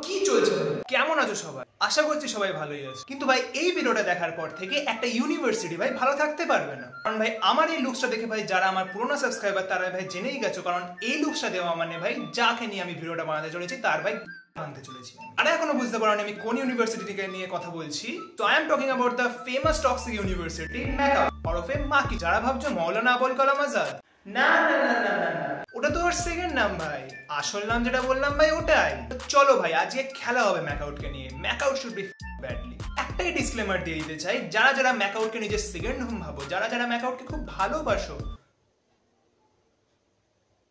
কি চলছে ভাই? কেমন আছো সবাই? আশা করছি সবাই ভালোই আছে। কিন্তু ভাই এই ভিডিওটা দেখার পর থেকে একটা ইউনিভার্সিটি ভাই ভালো থাকতে পারবে না। কারণ ভাই আমার এই লুকসটা দেখে ভাই যারা আমার পুরোনো সাবস্ক্রাইবার তারা ভাই জেনেই গেছো, কারণ এই লুকসটা দেওয়া মানে ভাই যাকে নিয়ে আমি ভিডিওটা বানাতে চলেছি তার ভাই বানাতে চলেছি। আর এখনো বুঝতে পারোনি আমি কোন ইউনিভার্সিটিকে নিয়ে কথা বলছি। তো I am talking about the famous toxic university ম্যাকআপ ওরফে মাকি। যারা ভাবছো মাওলানা আবুল কালাম আজাদ, না না না না না, ওটা তো ওর সেকেন্ড নাম ভাই। আসল নাম যেটা বললাম ভাই ওটাই। চলো ভাই আজকে খেলা হবে ম্যাকআউটকে নিয়ে। MAKAUT should be badly. একটাই ডিসক্লেমার দিয়ে দিতে চাই, যারা যারা ম্যাকআউটকে নিজের সেকেন্ড হোম ভাবো, যারা যারা ম্যাকআউটকে খুব ভালোবাসো,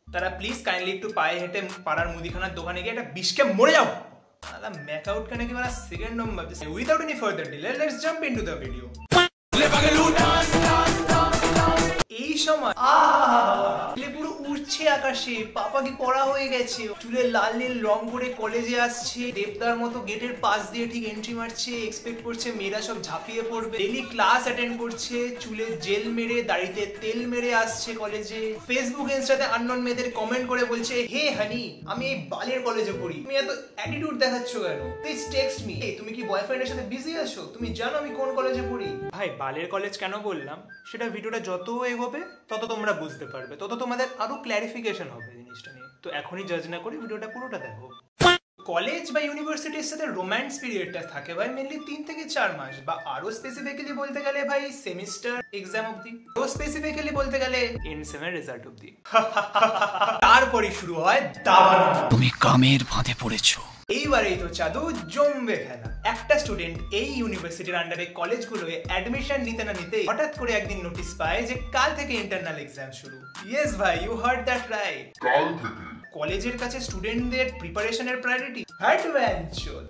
তারা প্লিজ কাইন্ডলি একটু পায়ে হেঁটে পাড়ার মুদিখানার দোকানে গিয়ে একটা বিষকে মরে যাও। ম্যাকআউটকে নাকি মানে সেকেন্ড হোম ভাবছে। Without any further delay let's jump into the video. এই সময় পুরো উড়ছে আকাশে, পাপা কি পড়া হয়ে গেছে, চুলে লাল নীল রং করে কলেজে আসছে, দেবদার মতো গেটের পাশ দিয়ে ঠিক এন্ট্রি মারছে, এক্সপেক্ট করছে মেয়েরা সব ঝাঁপিয়ে পড়বে। ডেইলি ক্লাস অ্যাটেন্ড করছে, চুলে জেল মেরে দাড়িতে তেল মেরে আসছে কলেজে। ফেসবুক ইনস্টাতে আননোন মেয়েদের কমেন্ট করে বলছে, হে হানি আমি এই বালের কলেজে পড়ি, তুমি এত অ্যাটিটিউড দেখাচ্ছ কেন, প্লিজ টেক্সট মি। তুমি কি বয়ফ্রেন্ডের সাথে বিজি আছো? তুমি জানো আমি কোন কলেজে পড়ি? ভাই বালের কলেজ কেন বললাম সেটা ভিডিওটা যত এগোবে তত তোমরা বুঝতে পারবে, তত তোমাদের আরো ক্ল্যারিফিকেশন হবে জিনিসটা নিয়ে। তো এখনই জাজ না করে ভিডিওটা পুরোটা দেখো। কলেজ বা ইউনিভার্সিটির সাথে রোম্যান্স পিরিয়ডটা থাকে ভাই মেনলি 3 থেকে 4 মাস, বা আরো স্পেসিফিক্যালি বলতে গেলে ভাই সেমিস্টার এক্সাম অবধি, তো স্পেসিফিক্যালি বলতে গেলে এন্ড সেমের রেজাল্ট অবধি। তারপরে শুরু হয় দাবানো। তুমি কামের ফাঁদে পড়েছো। এইবারেই তো চাদু জমবে খেলা। একটা স্টুডেন্ট এই ইউনিভার্সিটির আন্ডারে কলেজগুলোয় অ্যাডমিশন নিতে না নিতে হঠাৎ করে একদিন নোটিস পায় যে কাল থেকে ইন্টারনাল এক্সাম শুরু। ইয়েস ভাই, ইউ হার্ড দ্যাট রাইট। কাল থেকে কলেজের কাছে স্টুডেন্টদের প্রিপারেশনের প্রায়োরিটি অ্যাডভেঞ্চার।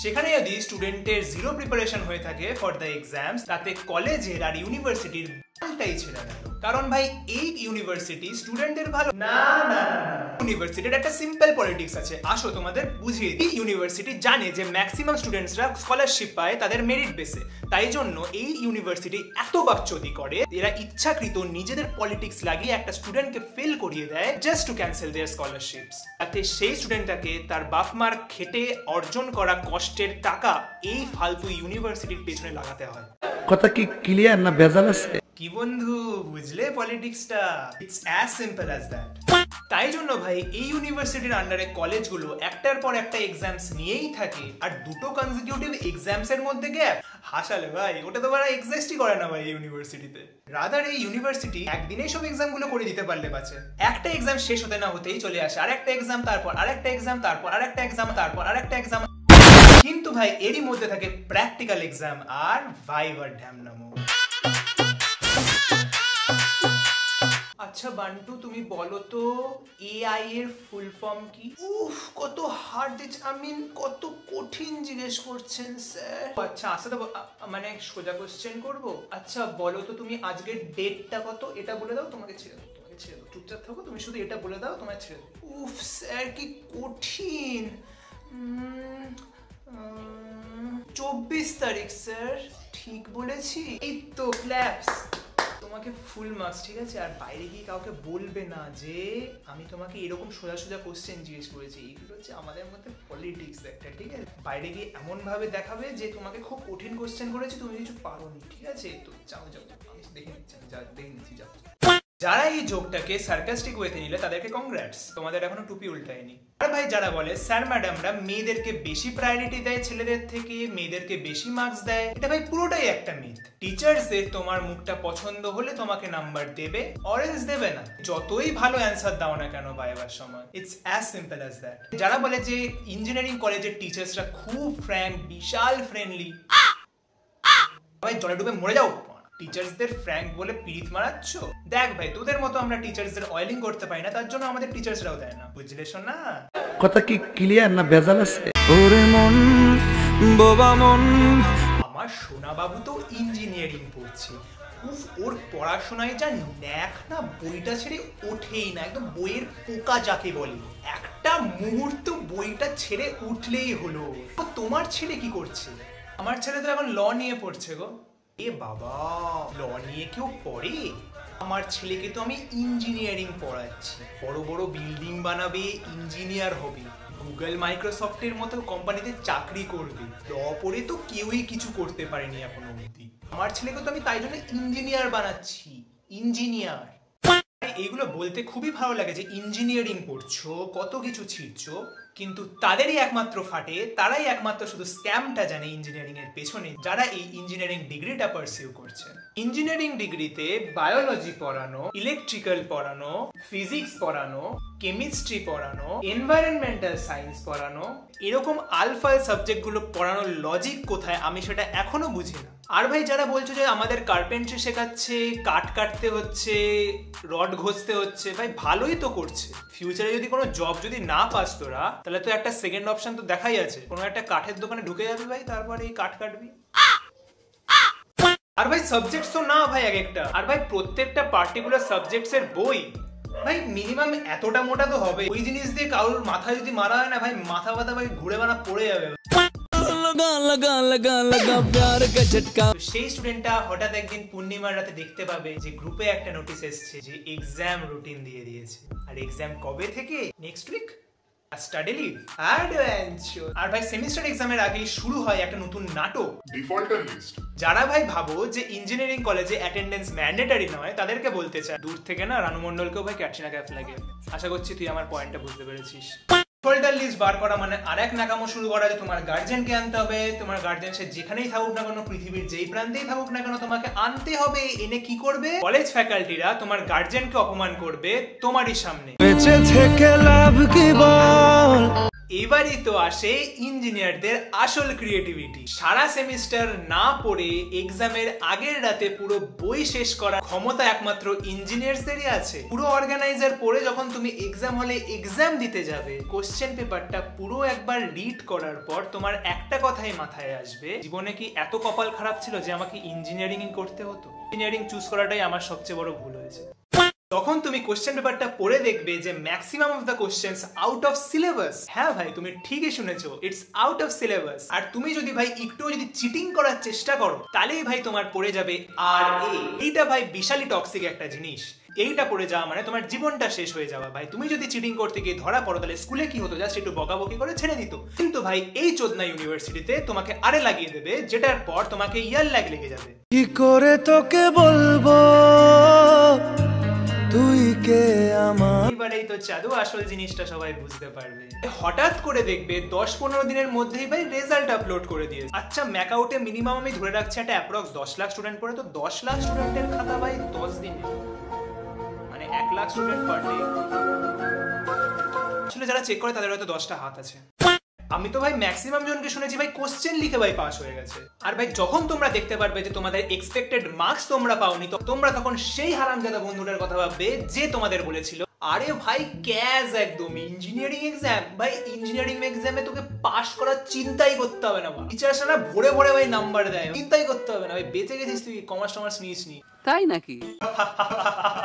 সেখানে যদি স্টুডেন্টের জিরো প্রিপারেশন হয়ে থাকে ফর দ্য এক্সামস, তাতে কলেজের আর ইউনিভার্সিটির পাল্টাই ছেড়ে গেল। কারণ ভাই এই ইউনিভার্সিটি স্টুডেন্টদের ভালো না না না, ইউনিভার্সিটির একটা সিম্পল পলিটিক্স আছে। আসো তোমাদের বুঝিয়ে দিই। ইউনিভার্সিটি জানে যে ম্যাক্সিমাম স্টুডেন্টসরা স্কলারশিপ পায় তাদের মেরিট বেসে, তাই জন্য এই ইউনিভার্সিটি এত বাকচুদি করে, এরা ইচ্ছাকৃত নিজেদের পলিটিক্স লাগিয়ে একটা স্টুডেন্টকে ফেল করিয়ে দেয় জাস্ট টু ক্যান্সেল দেয়ার স্কলারশিপস। তাতে সেই স্টুডেন্টটাকে তার বাপ মার খেটে অর্জন করা কষ্টের টাকা এই ফালতু ইউনিভার্সিটির পেছনে লাগাতে হয়। কথা কি ক্লিয়ার না ভেজাল আছে? কি বন্ধু বুঝলে পলিটিক্সটা? It's as simple as that. তাই জন্য ভাই এই ইউনিভার্সিটির আন্ডারে কলেজগুলো একটার পর একটা এক্সামস নিয়েই থাকে, আর দুটো কনজিকিউটিভ এক্সামস এর মধ্যে গ্যাপ। হাসালে ভাই, ওটা তো ভাই এক্সিস্টই করে না ভাই ইউনিভার্সিটিতে। রাদার এই ইউনিভার্সিটি একদিনেই সব এক্সামগুলো করে দিতে পারলে বাঁচে। একটা এক্সাম শেষ হতে না হতেই চলে আসে আরেকটা এক্সাম, তারপর আরেকটা এক্সাম, তারপর আরেকটা এক্সাম, তারপর আরেকটা এক্সাম। কিন্তু ভাই এরই মধ্যে থাকে প্র্যাকটিক্যাল এক্সাম আর ভাইভার ঢ্যামনামো। আচ্ছা বান্টু তুমি বলো তো এআই এর ফুল ফর্ম কি? উফ কত হার্ড দিচ্ছে, কত কঠিন জিজ্ঞেস করছেন স্যার। আচ্ছা আচ্ছা তো মানে সোজা কোশ্চেন করবো। আচ্ছা বলো তো তুমি আজকের ডেটটা কত? এটা বলে দাও, তোমাকে ছেড়ে দাও, তোমাকে ছেড়ে দাও, চুপচাপ থাকো তুমি, শুধু এটা বলে দাও, তোমায় ছেড়ে দাও। উফ স্যার কি কঠিন। 24 তারিখ স্যার। ঠিক বলেছি? এই তো ক্ল্যাপস। তোমাকে ফুল মার্কস, ঠিক আছে? আর বাইরে গিয়ে কাউকে বলবে না যে আমি তোমাকে এরকম সোজা সোজা কোশ্চেন জিজ্ঞেস করেছি। এইগুলো হচ্ছে আমাদের মধ্যে পলিটিক্স একটা, ঠিক আছে? বাইরে গিয়ে এমন ভাবে দেখাবে যে তোমাকে খুব কঠিন কোশ্চেন করেছি, তুমি কিছু পারোনি, ঠিক আছে? তো যাও যাও, আমি দেখে নিচ্ছি, দেখে নিচ্ছি, যাও। যারা এই জোকটাকে সার্কাস্টিক ওয়েতে নিলে তাদেরকে কংগ্রাটস, তোমাদের এখনো টুপি উল্টায়নি। আর ভাই যারা বলে স্যার ম্যাডামরা মেয়েদেরকে বেশি প্রায়োরিটি দেয় ছেলেদের থেকে, মেয়েদেরকে বেশি মার্কস দেয়, এটা ভাই পুরোটাই একটা মিথ। টিচার্সদের তোমার মুখটা পছন্দ হলে তোমাকে নাম্বার দেবে, অরেঞ্জ দেবে না, যতই ভালো অ্যান্সার দাও না কেন ভাইবার সময়। It's as simple as that. যারা বলে যে ইঞ্জিনিয়ারিং কলেজের টিচার্সরা খুব ফ্র্যাঙ্ক, বিশাল ফ্রেন্ডলি, ভাই জলে ডুবে মরে যাও। টিচার্সদের ফ্র্যাঙ্ক বলে পিরিত মারাচ্ছ? দেখ ভাই তোদের মতো আমরা টিচার্সদের অয়েলিং করতে পারি না, তার জন্য আমাদের টিচার্সরাও দেয় না, বুঝলে শোনা? কথা কি ক্লিয়ার না ভেজাল আছে? ওরে মন বাবা মন, আমার সোনা বাবু তো ইঞ্জিনিয়ারিং পড়ছে। উফ ওর পড়াশোনায় যা ন্যাক না, বইটা ছেড়ে ওঠেই না, একদম বইয়ের পোকা যাকে বলে। একটা মুহূর্ত বইটা ছেড়ে উঠলেই হলো। তোমার ছেলে কি করছে? আমার ছেলে তো এখন ল নিয়ে পড়ছে গো। এ বাবা, ল নিয়ে কেউ পড়ে? আমার ছেলেকে তো আমি ইঞ্জিনিয়ারিং পড়াচ্ছি, বড় বড় বিল্ডিং বানাবে, ইঞ্জিনিয়ার হবে। গুগল মাইক্রোসফটের মতো কোম্পানিতে চাকরি করবে, ল পড়ে তো কেউই কিছু করতে পারেনি এখনো অবধি। আমার ছেলেকে তো আমি তাই জন্য ইঞ্জিনিয়ার বানাচ্ছি, ইঞ্জিনিয়ার। এইগুলো বলতে খুবই ভালো লাগে যে ইঞ্জিনিয়ারিং পড়ছো, কত কিছু ছিড়ছো, কিন্তু তাদেরই একমাত্র ফাটে, তারাই একমাত্র শুধু স্ক্যামটা জানে ইঞ্জিনিয়ারিং এর পেছনে, যারা এই ইঞ্জিনিয়ারিং ডিগ্রিটা পারসিউ করছে। ইঞ্জিনিয়ারিং ডিগ্রিতে বায়োলজি পড়ানো, ইলেকট্রিক্যাল পড়ানো, ফিজিক্স পড়ানো, কেমিস্ট্রি পড়ানো, এনভায়রনমেন্টাল সায়েন্স পড়ানো, এরকম আলফাল সাবজেক্টগুলো পড়ানোর লজিক কোথায় আমি সেটা এখনো বুঝি না। আর ভাই যারা বলছো যে আমাদের কার্পেন্ট্রি শেখাচ্ছে, কাঠ কাটতে হচ্ছে, রড ঘষতে হচ্ছে, ভাই ভালোই তো করছে। ফিউচারে যদি কোনো জব যদি না পাস তোরা, তাহলে তো একটা সেকেন্ড অপশন তো দেখাই আছে, কোনো একটা কাঠের দোকানে ঢুকে যাবি ভাই, তারপরে এই কাঠ কাটবি। আর ভাই সাবজেক্টস তো না ভাই এক একটা, আর ভাই প্রত্যেকটা পার্টিকুলার সাবজেক্টস এর বই ভাই মিনিমাম এতটা মোটা তো হবে। ওই জিনিস দিয়ে কারোর মাথায় যদি মারা হয় না ভাই, মাথা ব্যথা ভাই ঘুরে বানা পড়ে যাবে। সেই স্টুডেন্টটা হঠাৎ একদিন পূর্ণিমার রাতে দেখতে পাবে যে গ্রুপে একটা নোটিশ এসেছে যে এক্সাম রুটিন দিয়ে দিয়েছে, আর এক্সাম কবে থেকে? Next week. Study leave, adventure. আর ভাই সেমিস্টার এক্সামের আগেই শুরু হয় একটা নতুন নাটক, ডিফল্টার লিস্ট। যারা ভাই ভাবো যে ইঞ্জিনিয়ারিং কলেজে অ্যাটেন্ডেন্স ম্যান্ডেটরি নয়, তাদেরকে বলতে চাই দূর থেকে না রানু মণ্ডলকেও ভাই ক্যাটরিনা কাইফ লাগে। আশা করছি তুই আমার পয়েন্টটা বুঝতে পেরেছিস। ডিফল্টার লিস্ট বার করা মানে আরেক নাকামো শুরু করা যে তোমার গার্জিয়ানকে আনতে হবে, তোমার গার্জিয়ান সে যেখানেই থাকুক না কেন, পৃথিবীর যেই প্রান্তেই থাকুক না কেন, তোমাকে আনতে হবে। এনে কি করবে? কলেজ ফ্যাকাল্টিরা তোমার গার্জিয়ানকে অপমান করবে তোমারই সামনে। বেঁচে থেকে লাভ কি বল? এবারই তো আসে ইঞ্জিনিয়ারদের আসল ক্রিয়েটিভিটি। সারা সেমিস্টার না পড়ে এক্সামের আগের রাতে পুরো বই শেষ করার ক্ষমতা একমাত্র ইঞ্জিনিয়ারদেরই আছে। পুরো অর্গানাইজার পড়ে যখন তুমি এক্সাম হলে এক্সাম দিতে যাবে, কোশ্চেন পেপারটা পুরো একবার রিড করার পর তোমার একটা কথাই মাথায় আসবে, জীবনে কি এত কপাল খারাপ ছিল যে আমাকে ইঞ্জিনিয়ারিং করতে হতো? ইঞ্জিনিয়ারিং চুজ করাটাই আমার সবচেয়ে বড় ভুল হয়েছে। তখন তুমি কোশ্চেন পেপারটা পড়ে দেখবে যে maximum of the questions out of syllabus. হ্যাঁ ভাই তুমি ঠিকই শুনেছো, ইটস আউট অফ সিলেবাস। আর তুমি যদি ভাই একটু যদি চিটিং করার চেষ্টা করো, তাহলেই ভাই তোমার পড়ে যাবে আর এইটা ভাই বিশালই টক্সিক একটা জিনিস। এইটা পড়ে যাওয়া মানে তোমার জীবনটা শেষ হয়ে যাওয়া। ভাই তুমি যদি চিটিং করতে গিয়ে ধরা পড়ো, তাহলে স্কুলে কি হতো? জাস্ট একটু বকাবকি করে ছেড়ে দিত। কিন্তু ভাই এই চোদনা ইউনিভার্সিটিতে তোমাকে আরে লাগিয়ে দেবে, যেটার পর তোমাকে ইয়ার লেগে যাবে। কি করে তোকে বলবো তুই কে আমার? এবারেই তো চাঁদু আসল জিনিসটা সবাই বুঝতে পারবে। হঠাৎ করে দেখবে 10-15 দিনের মধ্যেই ভাই রেজাল্ট আপলোড করে দিয়েছে। আচ্ছা ম্যাকআউটে মিনিমাম আমি ধরে রাখছি একটা অ্যাপ্রক্স 10 লাখ স্টুডেন্ট পড়ে, তো 10 লাখ স্টুডেন্টের খাতা ভাই 10 দিনে মানে 1 লাখ স্টুডেন্ট পার ডে। আসলে যারা চেক করে তাদের হয়তো 10টা হাত আছে। আমি তো ভাই ম্যাক্সিমাম জনকে শুনেছি ভাই কোশ্চেন লিখে ভাই পাস হয়ে গেছে। আর ভাই যখন তোমরা দেখতে পারবে যে তোমাদের এক্সপেক্টেড মার্কস তোমরা পাওনি, তো তোমরা তখন সেই হারামজাদা বন্ধুটার কথা ভাববে যে তোমাদের বলেছিল আরে ভাই ক্যাজ একদম ইঞ্জিনিয়ারিং এক্সাম, ভাই ইঞ্জিনিয়ারিং এক্সামে তোকে পাস করার চিন্তাই করতে হবে না। টিচার্সরা ভরে ভরে ভাই নাম্বার দেয়, চিন্তাই করতে হবে না ভাই, বেঁচে গেছিস তুই, কমার্স নিসনি। তাই নাকি?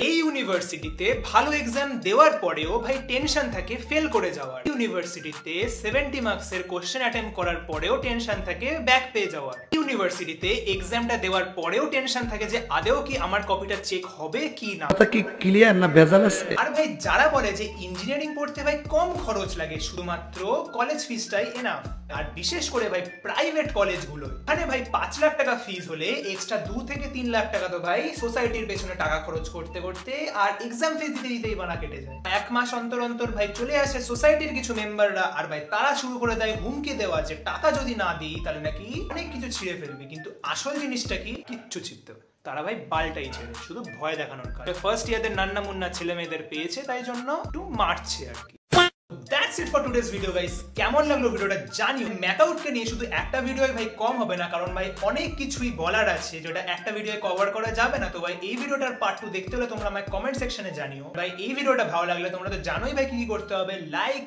এই ইউনিভার্সিটিতে ভালো এক্সাম দেওয়ার পরেও ভাই টেনশন থাকে ফেল করে যাওয়ার। ইউনিভার্সিটিতে 70 মার্কসের কোশ্চেন অ্যাটেম্প করার পরেও টেনশন থাকে ব্যাক পেয়ে যাওয়ার। ইউনিভার্সিটিতে এক্সামটা দেওয়ার পরেও টেনশন থাকে যে আদেও কি আমার কপিটা চেক হবে কি না, কথা কি ক্লিয়ার না ভেজাল আছে? আর ভাই যারা বলে যে ইঞ্জিনিয়ারিং পড়তে ভাই কম খরচ লাগে, শুধুমাত্র কলেজ ফিসটাই এনাফ, আর বিশেষ করে ভাই প্রাইভেট কলেজগুলো, এখানে ভাই 5 লাখ টাকা ফিস হলে এক্সট্রা 2 থেকে 3 লাখ টাকা তো ভাই সোসাইটির পেছনে টাকা খরচ করতে করতে আর এক্সাম ফিস দিতে দিতেই বানা কেটে যায়। 1 মাস অন্তর অন্তর ভাই চলে আসে সোসাইটির কিছু মেম্বাররা, আর ভাই তারা শুরু করে দেয় হুমকি দেওয়া যে টাকা যদি না দিই তাহলে নাকি অনেক কিছু ছিঁড়ে ফেলবে। কিন্তু আসল জিনিসটা কি? কিচ্ছু ছিঁড়তে হবে, তারা ভাই বালটাই ছেড়ে শুধু ভয় দেখানোর কাজ। ফার্স্ট ইয়ারদের নান্না মুন্না ছেলে মেয়েদের পেয়েছে, তাই জন্য একটু মারছে আর কি। That's it for today's video guys. কেমন লাগলো ভিডিওটা জানিও। ম্যাকআউটকে নিয়ে শুধু একটা ভিডিওই ভাই কম হবে না, কারণ ভাই অনেক কিছুই বলার আছে যেটা একটা ভিডিওয়ে কভার করা যাবে না। তো ভাই এই ভিডিওটার পার্ট 2 দেখতে হলে তোমরা আমায় কমেন্ট সেকশনে জানিও। ভাই এই ভিডিওটা ভালো লাগলে তোমরা তো জানোই ভাই কি করতে হবে, লাইক,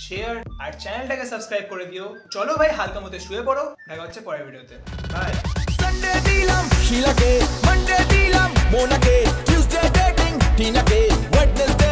শেয়ার আর চ্যানেলটাকে সাবস্ক্রাইব করে দিও। চলো ভাই হালকা মতো শুয়ে পড়ো, দেখা হচ্ছে পরের ভিডিওতে। বাই। সানডে দিলাম শিলাকে, মানডে দিলাম মোনাকে, টিউসডে ডেটিং টিনাকে, ওয়েডনেসডে